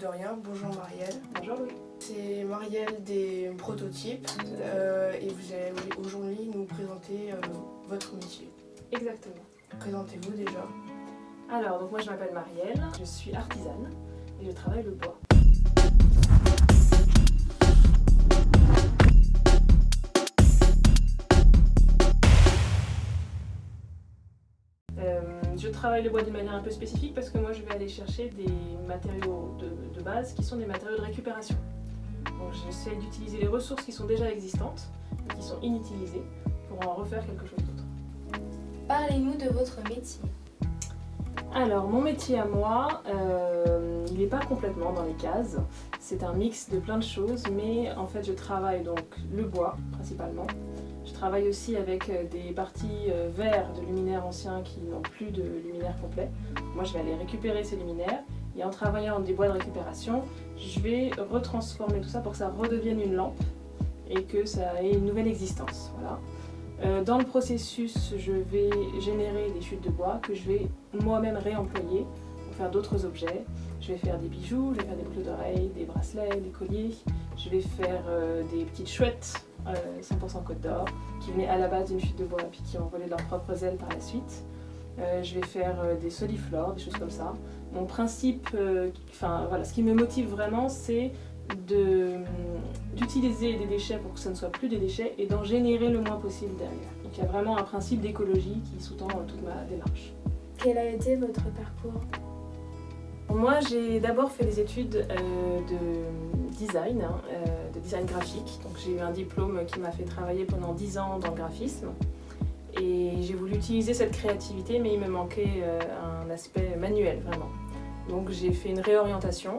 de rien, bonjour Marielle. Bonjour Louis. C'est Marielle des prototypes et vous allez aujourd'hui nous présenter votre métier. Exactement. Présentez-vous déjà. Alors, donc moi je m'appelle Marielle, je suis artisane et je travaille le bois. Je travaille le bois d'une manière un peu spécifique parce que moi je vais aller chercher des matériaux de base qui sont des matériaux de récupération. Donc j'essaie d'utiliser les ressources qui sont déjà existantes et qui sont inutilisées pour en refaire quelque chose d'autre. Parlez-nous de votre métier. Alors mon métier à moi, il n'est pas complètement dans les cases. C'est un mix de plein de choses, mais en fait je travaille donc le bois principalement. Je travaille aussi avec des parties verts de luminaires anciens qui n'ont plus de luminaire complet. Moi je vais aller récupérer ces luminaires et en travaillant des bois de récupération, je vais retransformer tout ça pour que ça redevienne une lampe et que ça ait une nouvelle existence. Voilà. Dans le processus, je vais générer des chutes de bois que je vais moi-même réemployer pour faire d'autres objets. Je vais faire des bijoux, je vais faire des boucles d'oreilles, des bracelets, des colliers. Je vais faire des petites chouettes 100% Côte d'Or qui venaient à la base d'une chute de bois et puis qui ont volé leurs propres ailes par la suite. Je vais faire des soliflores, des choses comme ça. Mon principe, voilà, ce qui me motive vraiment, c'est d'utiliser des déchets pour que ce ne soit plus des déchets et d'en générer le moins possible derrière. Donc il y a vraiment un principe d'écologie qui sous-tend toute ma démarche. Quel a été votre parcours ? Moi, j'ai d'abord fait des études de design, de design graphique. Donc j'ai eu un diplôme qui m'a fait travailler pendant 10 ans dans le graphisme. Et j'ai voulu utiliser cette créativité, mais il me manquait un aspect manuel, vraiment. Donc j'ai fait une réorientation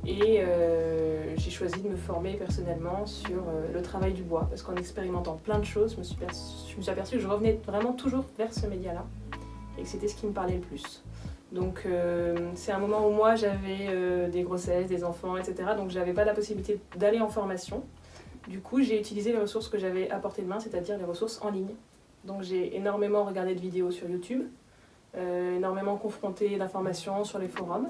et j'ai choisi de me former personnellement sur le travail du bois. Parce qu'en expérimentant plein de choses, je me suis aperçue que je revenais vraiment toujours vers ce média-là et que c'était ce qui me parlait le plus. Donc c'est un moment où moi j'avais des grossesses, des enfants, etc. Donc j'avais pas la possibilité d'aller en formation. Du coup j'ai utilisé les ressources que j'avais à portée de main, c'est-à-dire les ressources en ligne. Donc j'ai énormément regardé de vidéos sur YouTube, énormément confronté d'informations sur les forums.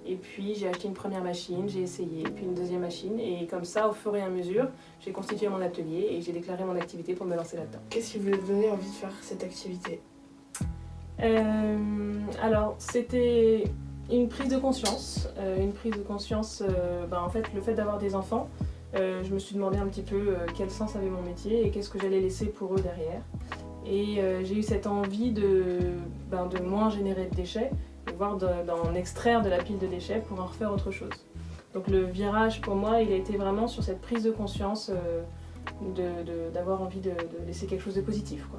Et puis j'ai acheté une première machine, j'ai essayé, puis une deuxième machine. Et comme ça, au fur et à mesure, j'ai constitué mon atelier et j'ai déclaré mon activité pour me lancer là-dedans. Qu'est-ce qui vous a donné envie de faire cette activité ? Alors c'était une prise de conscience. En fait le fait d'avoir des enfants, je me suis demandé un petit peu quel sens avait mon métier et qu'est-ce que j'allais laisser pour eux derrière. Et j'ai eu cette envie de moins générer de déchets, et voire d'en extraire de la pile de déchets pour en refaire autre chose. Donc le virage pour moi, il a été vraiment sur cette prise de conscience d'avoir envie de laisser quelque chose de positif, quoi.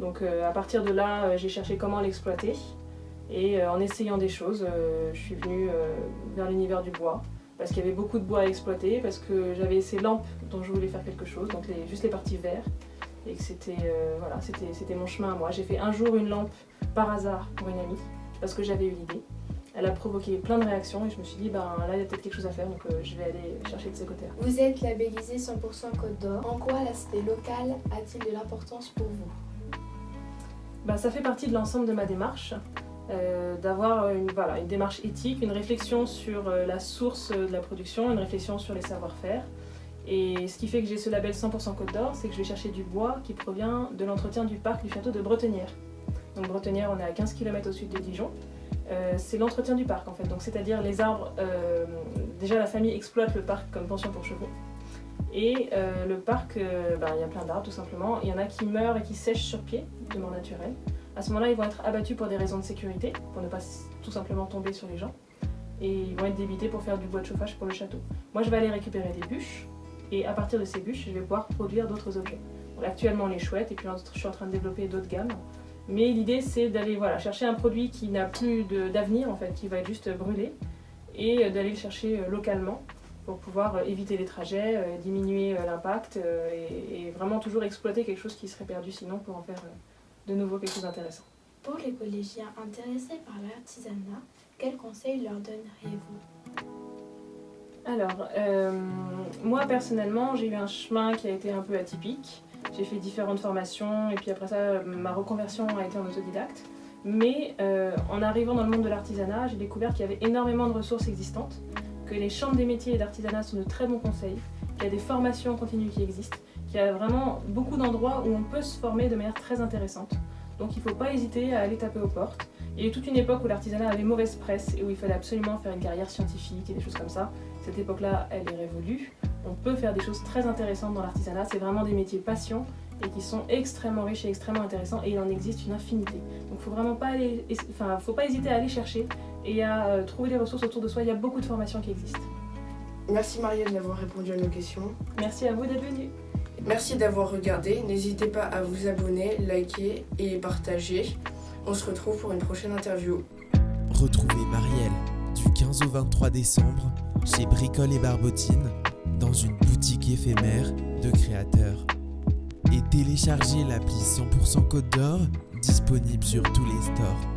Donc à partir de là, j'ai cherché comment l'exploiter et en essayant des choses, je suis venue vers l'univers du bois parce qu'il y avait beaucoup de bois à exploiter, parce que j'avais ces lampes dont je voulais faire quelque chose, donc juste les parties vertes, et que c'était mon chemin à moi. J'ai fait un jour une lampe par hasard pour une amie parce que j'avais eu l'idée. Elle a provoqué plein de réactions et je me suis dit là il y a peut-être quelque chose à faire, donc je vais aller chercher de ce côté-là. Vous êtes labellisé 100% Côte d'Or. En quoi l'aspect local a-t-il de l'importance pour vous ? Ça fait partie de l'ensemble de ma démarche, d'avoir une démarche éthique, une réflexion sur la source de la production, une réflexion sur les savoir-faire. Et ce qui fait que j'ai ce label 100% Côte d'Or, c'est que je vais chercher du bois qui provient de l'entretien du parc du château de Bretenière. Donc Bretenière, on est à 15 km au sud de Dijon. C'est l'entretien du parc en fait, donc c'est-à-dire les arbres, déjà la famille exploite le parc comme pension pour chevaux. Et le parc, il y a plein d'arbres tout simplement. Il y en a qui meurent et qui sèchent sur pied, de mort naturelle. À ce moment-là, ils vont être abattus pour des raisons de sécurité, pour ne pas tout simplement tomber sur les gens. Et ils vont être débités pour faire du bois de chauffage pour le château. Moi, je vais aller récupérer des bûches. Et à partir de ces bûches, je vais pouvoir produire d'autres objets. Donc, actuellement, les chouettes, et puis je suis en train de développer d'autres gammes. Mais l'idée, c'est d'aller chercher un produit qui n'a plus d'avenir, en fait, qui va être juste brûlé, et d'aller le chercher localement, pour pouvoir éviter les trajets, diminuer l'impact et vraiment toujours exploiter quelque chose qui serait perdu sinon pour en faire de nouveau quelque chose d'intéressant. Pour les collégiens intéressés par l'artisanat, quels conseils leur donneriez-vous ? Alors, moi personnellement, j'ai eu un chemin qui a été un peu atypique. J'ai fait différentes formations et puis après ça, ma reconversion a été en autodidacte. Mais en arrivant dans le monde de l'artisanat, j'ai découvert qu'il y avait énormément de ressources existantes. que les chambres des métiers et d'artisanat sont de très bons conseils, qu'il y a des formations continues qui existent, qu'il y a vraiment beaucoup d'endroits où on peut se former de manière très intéressante. Donc il ne faut pas hésiter à aller taper aux portes. Il y a eu toute une époque où l'artisanat avait mauvaise presse et où il fallait absolument faire une carrière scientifique et des choses comme ça. Cette époque-là, elle est révolue. On peut faire des choses très intéressantes dans l'artisanat. C'est vraiment des métiers passion et qui sont extrêmement riches et extrêmement intéressants, et il en existe une infinité. Donc faut vraiment pas faut pas hésiter à aller chercher et à trouver les ressources autour de soi. Il y a beaucoup de formations qui existent. Merci Marielle d'avoir répondu à nos questions. Merci à vous d'être venus. Merci d'avoir regardé. N'hésitez pas à vous abonner, liker et partager. On se retrouve pour une prochaine interview. Retrouvez Marielle du 15 au 23 décembre chez Bricole et Barbotine dans une boutique éphémère de créateurs. Et téléchargez l'appli 100% Côte d'Or disponible sur tous les stores.